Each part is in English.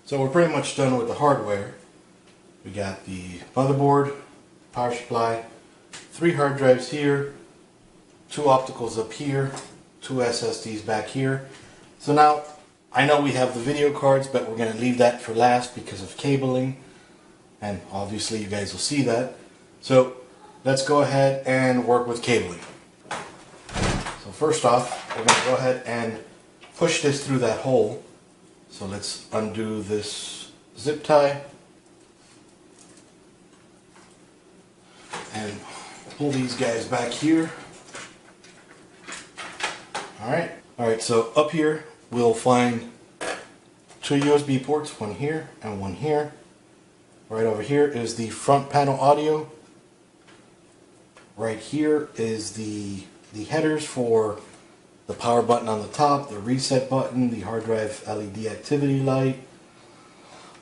So we're pretty much done with the hardware. We got the motherboard, power supply, 3 hard drives here, 2 opticals up here, 2 SSDs back here. So now, I know we have the video cards, but we're going to leave that for last because of cabling, and obviously you guys will see that. So let's go ahead and work with cabling. So first off, we're going to go ahead and push this through that hole. So let's undo this zip tie and pull these guys back here. Alright, so up here we'll find 2 USB ports, one here and one here. Right over here is the front panel audio. Right here is the headers for the power button on the top, the reset button, the hard drive LED activity light,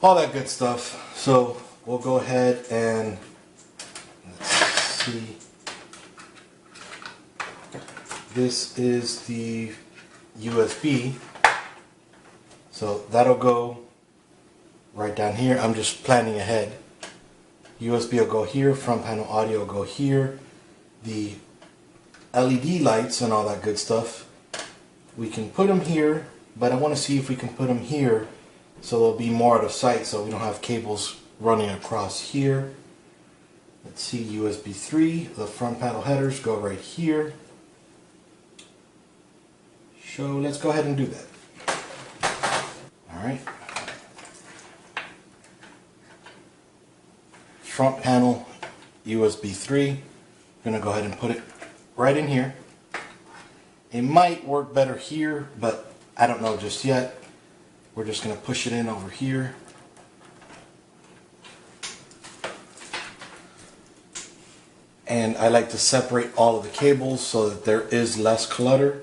all that good stuff. So we'll go ahead and let's see. This is the USB. So that'll go right down here. I'm just planning ahead. USB will go here, front panel audio will go here. The LED lights and all that good stuff, we can put them here, but I want to see if we can put them here so they'll be more out of sight so we don't have cables running across here. Let's see, USB 3, the front panel headers go right here. So let's go ahead and do that. Alright. Front panel USB 3. I'm going to go ahead and put it right in here. It might work better here, but I don't know just yet. We're just going to push it in over here. And I like to separate all of the cables so that there is less clutter.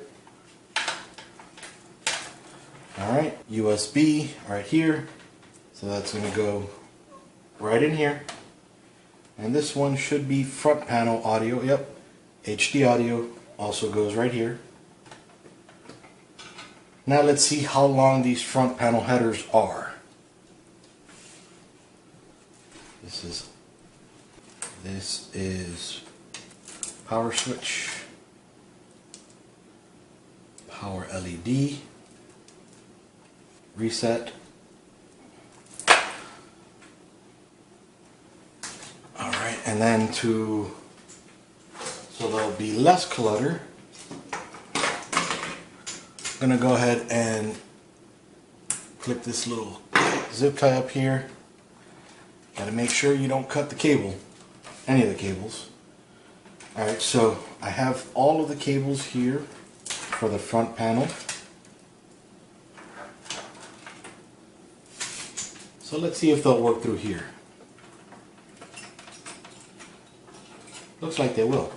Alright, USB right here. So that's going to go right in here. And this one should be front panel audio. Yep, HD audio also goes right here. Now let's see how long these front panel headers are. This is power switch, power LED, reset. Alright, and then so there'll be less clutter, I'm going to go ahead and clip this little zip tie up here. Got to make sure you don't cut the cable, any of the cables. Alright, so I have all of the cables here for the front panel. So let's see if they'll work through here. Looks like they will.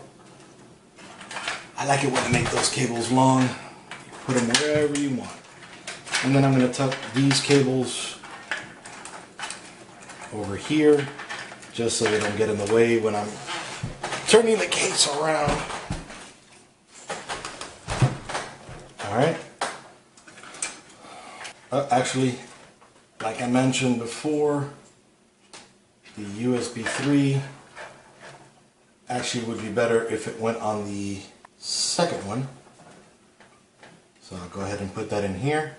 I like it when I make those cables long. Put them wherever you want. And then I'm going to tuck these cables over here just so they don't get in the way when I'm turning the case around. Alright. Actually, like I mentioned before, the USB 3 actually would be better if it went on the second one. So I'll go ahead and put that in here.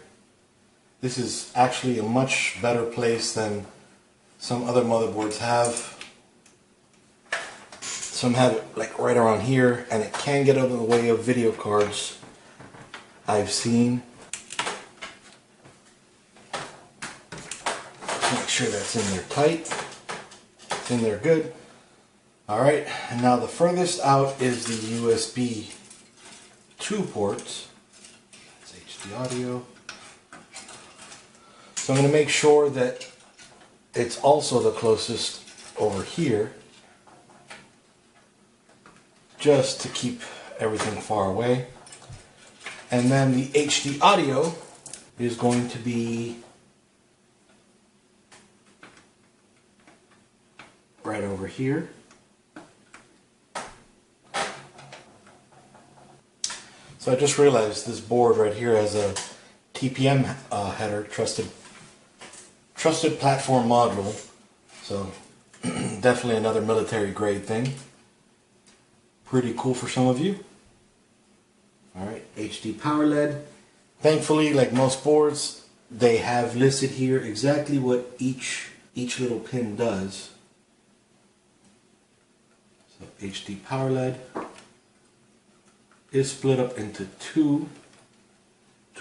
This is actually a much better place than some other motherboards have. Some have it like right around here, and it can get out of the way of video cards I've seen. Make sure that's in there tight. It's in there good. Alright, and now the furthest out is the USB 2 ports. The audio. So I'm going to make sure that it's also the closest over here, just to keep everything far away. And then the HD audio is going to be right over here. So I just realized this board right here has a TPM header, trusted trusted platform module. So definitely another military grade thing. Pretty cool for some of you. Alright, HD power LED. Thankfully, like most boards, they have listed here exactly what each little pin does. So HD power LED is split up into two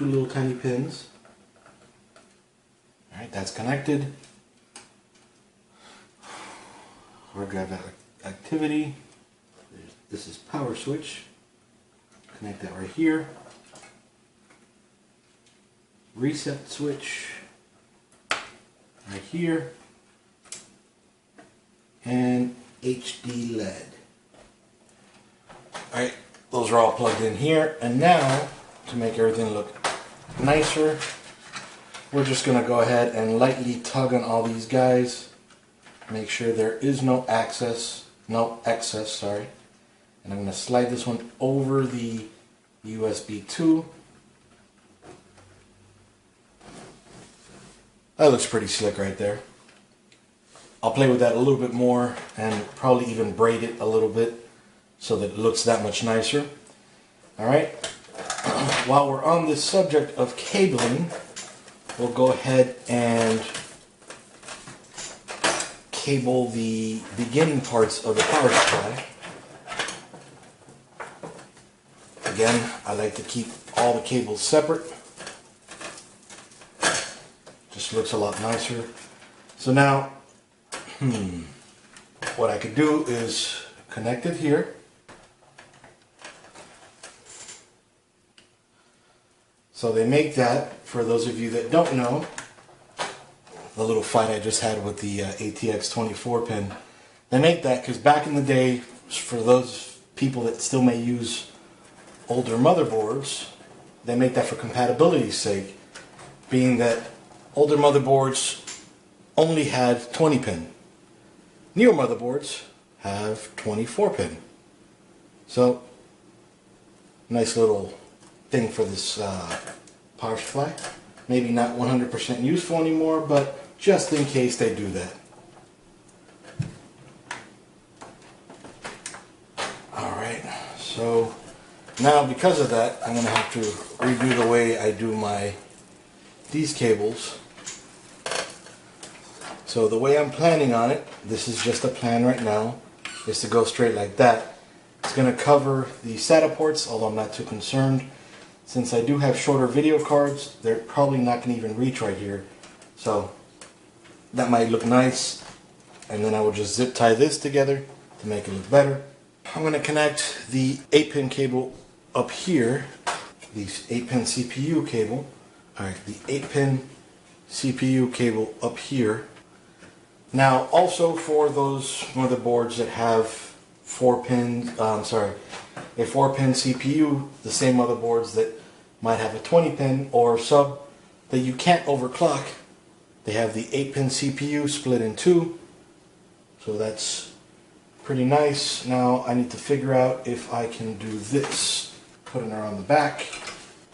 little tiny pins. Alright, that's connected. Hard drive activity. This is power switch. Connect that right here. Reset switch right here. And HD LED. Alright, those are all plugged in here. And now, to make everything look nicer, we're just going to go ahead and lightly tug on all these guys. Make sure there is no excess, sorry. And I'm going to slide this one over the USB 2. That looks pretty slick right there. I'll play with that a little bit more and probably even braid it a little bit so that it looks that much nicer. Alright, while we're on this subject of cabling, we'll go ahead and cable the beginning parts of the power supply. Again, I like to keep all the cables separate. Just looks a lot nicer. So now, what I could do is connect it here. So they make that, for those of you that don't know, the little fight I just had with the ATX 24 pin. They make that because back in the day, for those people that still may use older motherboards, they make that for compatibility's sake, being that older motherboards only had 20 pin. Newer motherboards have 24 pin. So, nice little thing for this power supply. Maybe not 100% useful anymore, but just in case they do that. Alright, so now because of that, I'm going to have to redo the way I do these cables. So the way I'm planning on it, this is just a plan right now, is to go straight like that. It's going to cover the SATA ports, although I'm not too concerned. Since I do have shorter video cards, they're probably not going to even reach right here. So that might look nice. And then I will just zip tie this together to make it look better. I'm going to connect the 8-pin cable up here, the 8-pin CPU cable. Alright, the 8-pin CPU cable up here. Now also for those motherboards that have 4-pin, a 4-pin CPU, the same motherboards that might have a 20-pin or sub that you can't overclock, they have the 8-pin CPU split in two. So that's pretty nice. Now I need to figure out if I can do this, putting her on the back.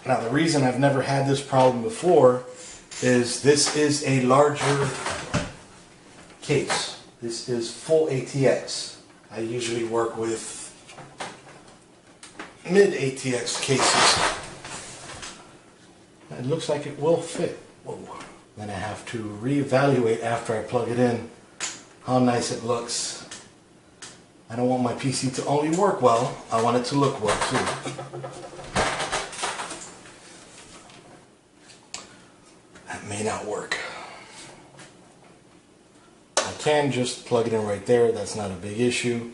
Now the reason I've never had this problem before is this is a larger case. This is full ATX. I usually work with mid ATX cases. It looks like it will fit. Whoa. Then I have to reevaluate after I plug it in how nice it looks. I don't want my PC to only work well, I want it to look well too. That may not work. I can just plug it in right there, that's not a big issue.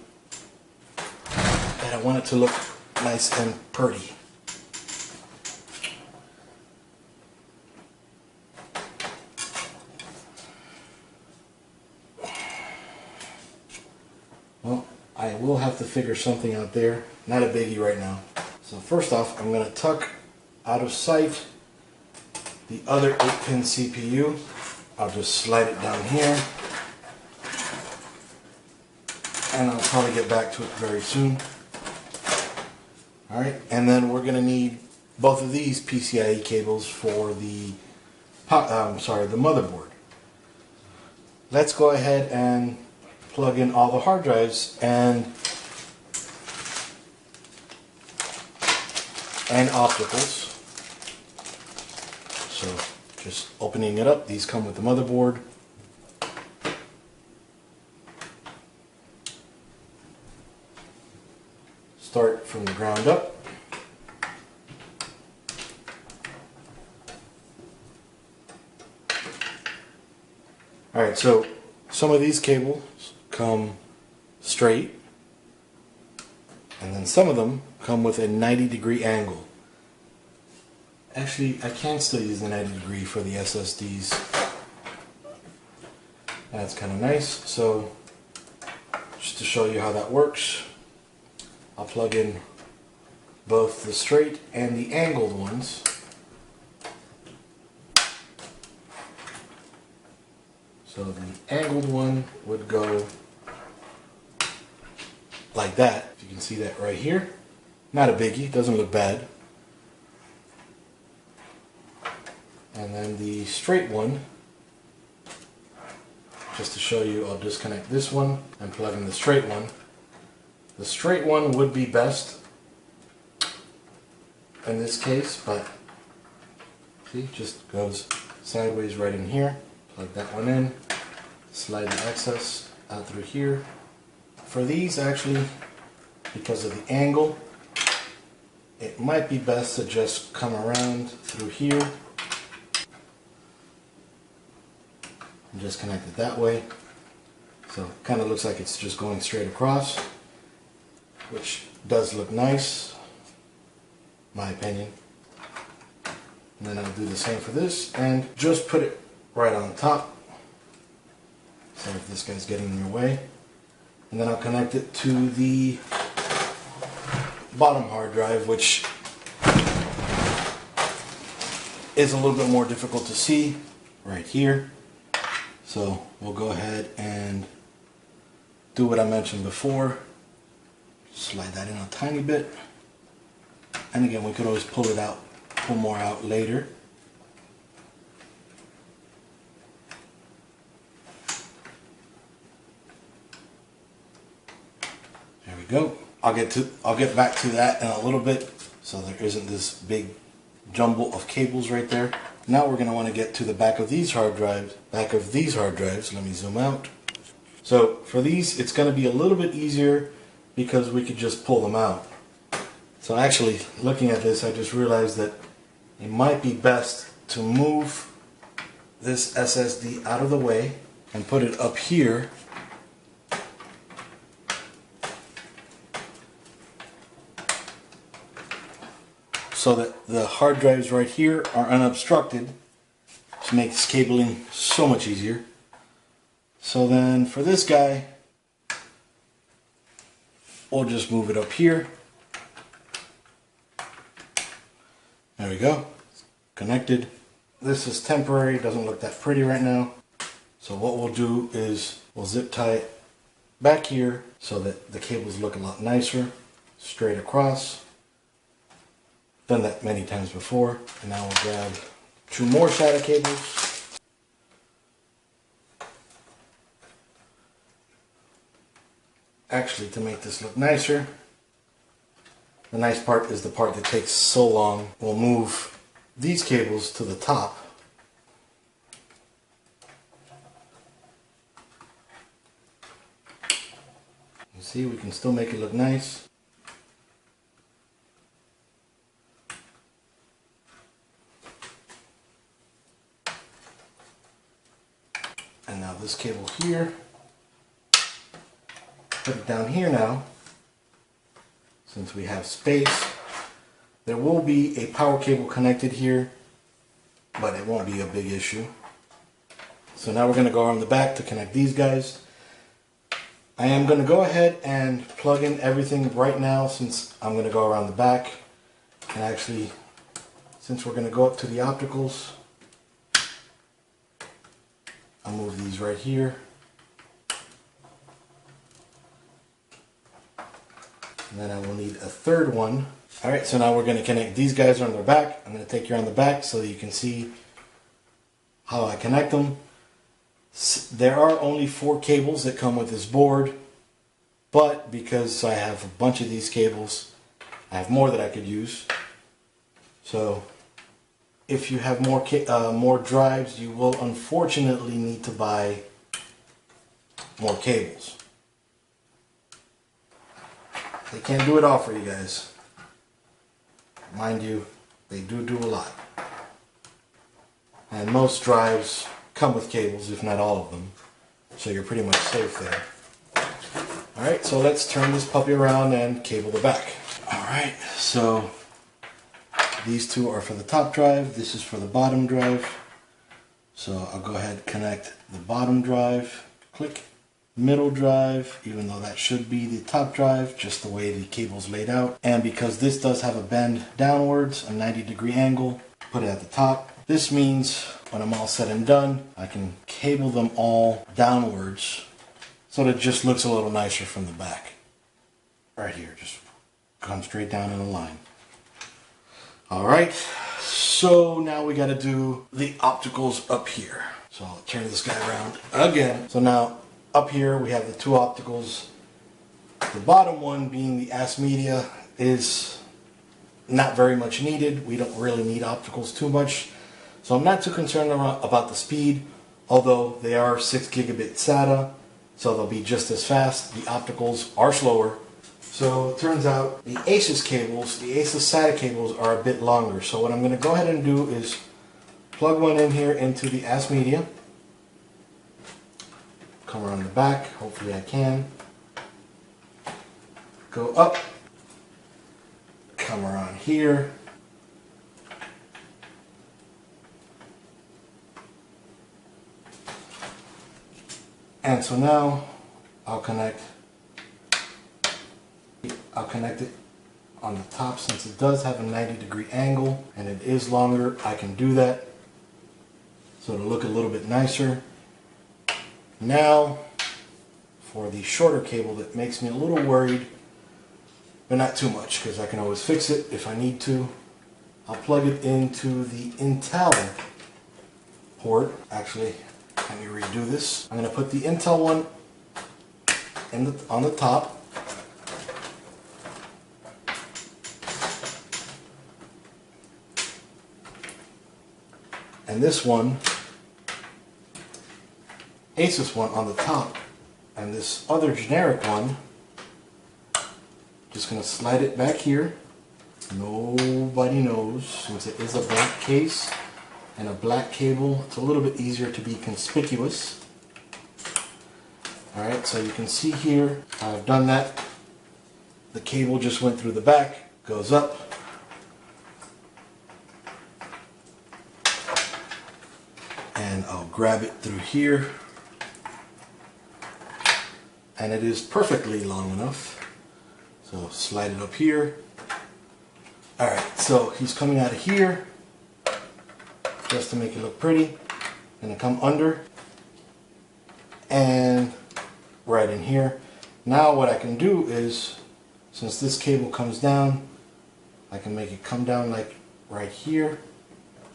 But I want it to look nice and pretty. Well, I will have to figure something out there. Not a biggie right now. So first off, I'm going to tuck out of sight the other 8-pin CPU. I'll just slide it down here. And I'll probably get back to it very soon. Alright, and then we're going to need both of these PCIe cables for the motherboard. let's go ahead and plug in all the hard drives and opticals. So just opening it up, these come with the motherboard. Start from the ground up. Alright, so some of these cables come straight, and then some of them come with a 90-degree angle. Actually, I can still use the 90-degree for the SSDs. That's kind of nice. So just to show you how that works, I'll plug in both the straight and the angled ones. So the angled one would go like that. You can see that right here. Not a biggie, doesn't look bad. And then the straight one, just to show you, I'll disconnect this one and plug in the straight one. The straight one would be best in this case, but see, just goes sideways right in here. Plug that one in, slide the excess out through here. For these, actually, because of the angle, it might be best to just come around through here and just connect it that way. So it kind of looks like it's just going straight across, which does look nice, my opinion. And then I'll do the same for this and just put it right on top. So if this guy's getting in your way. And then I'll connect it to the bottom hard drive, which is a little bit more difficult to see right here. So we'll go ahead and do what I mentioned before. Slide that in a tiny bit. And again, we could always pull it out, pull more out later. There we go. I'll get back to that in a little bit, so there isn't this big jumble of cables right there. Now we're going to want to get to the back of these hard drives. Let me zoom out. So for these, it's going to be a little bit easier because we could just pull them out. So actually, looking at this, I just realized that it might be best to move this SSD out of the way and put it up here. So that the hard drives right here are unobstructed, to make this cabling so much easier. So then for this guy, we'll just move it up here. There we go, it's connected. This is temporary, doesn't look that pretty right now. So what we'll do is we'll zip tie it back here so that the cables look a lot nicer, straight across. Done that many times before. And now we'll grab 2 more SATA cables. Actually, to make this look nicer, the nice part is the part that takes so long. We'll move these cables to the top. You see, we can still make it look nice. And now this cable here, put it down here now, since we have space. There will be a power cable connected here, but it won't be a big issue. So now we're going to go around the back to connect these guys. I am going to go ahead and plug in everything right now, since I'm going to go around the back. And actually, since we're going to go up to the opticals, I'll move these right here. And then I will need a third one. Alright, so now we're going to connect these guys on their back. I'm going to take you on the back so that you can see how I connect them. There are only 4 cables that come with this board, but because I have a bunch of these cables, I have more that I could use. So if you have more drives, you will unfortunately need to buy more cables. They can't do it all for you guys. Mind you, they do a lot. And most drives come with cables, if not all of them. So you're pretty much safe there. Alright, so let's turn this puppy around and cable the back. Alright, so these 2 are for the top drive, this is for the bottom drive. So I'll go ahead and connect the bottom drive, click, middle drive, even though that should be the top drive, just the way the cable's laid out. And because this does have a bend downwards, a 90-degree angle, put it at the top. This means when I'm all said and done, I can cable them all downwards so that it just looks a little nicer from the back. Right here, just come straight down in a line. Alright, so now we got to do the opticals up here. So I'll turn this guy around again. So now up here we have the 2 opticals. The bottom one, being the AS Media, is not very much needed. We don't really need opticals too much. So I'm not too concerned about the speed, although they are 6 gigabit SATA, so they'll be just as fast. The opticals are slower. So it turns out the Asus cables, the Asus SATA cables, are a bit longer. So what I'm going to go ahead and do is plug one in here into the AS Media. Come around the back, hopefully I can. Go up, come around here. And so now I'll connect it on the top. Since it does have a 90-degree angle and it is longer, I can do that so it'll look a little bit nicer. Now for the shorter cable that makes me a little worried, but not too much because I can always fix it if I need to. I'll plug it into the Intel port. Actually, let me redo this. I'm going to put the Intel one on the top. And this one, Asus one, on the top. And this other generic one, just going to slide it back here. Nobody knows, since it is a black case and a black cable, it's a little bit easier to be conspicuous. Alright, so you can see here, I've done that. The cable just went through the back, goes up. And I'll grab it through here. And it is perfectly long enough. So slide it up here. Alright, so he's coming out of here, just to make it look pretty. Gonna come under and right in here. Now what I can do is, since this cable comes down, I can make it come down like right here,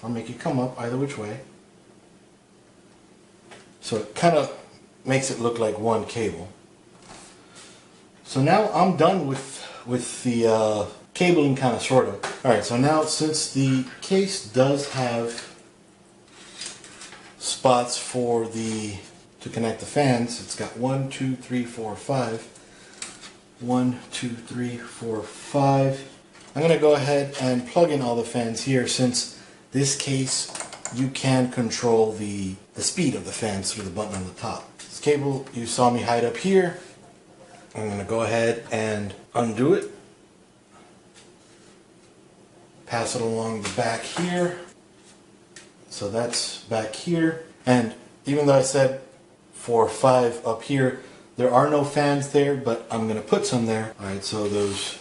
or make it come up, either which way. So it kind of makes it look like one cable. So now I'm done with the cabling, kind of, sort of. Alright, so now since the case does have spots for to connect the fans, it's got 1, 2, 3, 4, 5. 1, 2, 3, 4, 5. I'm going to go ahead and plug in all the fans here. Since this case, you can control the speed of the fans through the button on the top. This cable you saw me hide up here, I'm going to go ahead and undo it. Pass it along the back here. So that's back here. And even though I said 4, 5 up here, there are no fans there, but I'm going to put some there. Alright, so those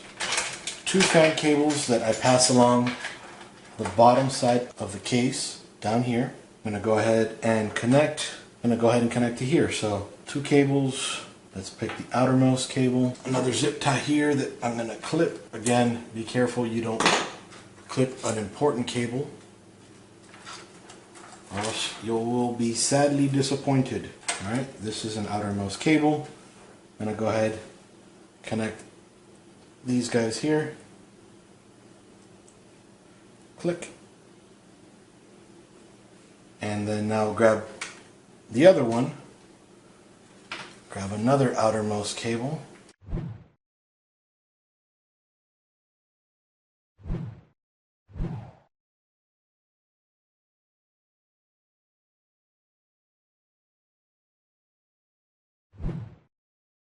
2 fan cables that I pass along the bottom side of the case down here, I'm going to go ahead and connect. I'm going to go ahead and connect to here. So 2 cables. Let's pick the outermost cable. Another zip tie here that I'm going to clip. Again, be careful you don't clip an important cable. or else you will be sadly disappointed. Alright, this is an outermost cable. I'm going to go ahead, connect these guys here. Click. And then now grab the other one. Grab another outermost cable.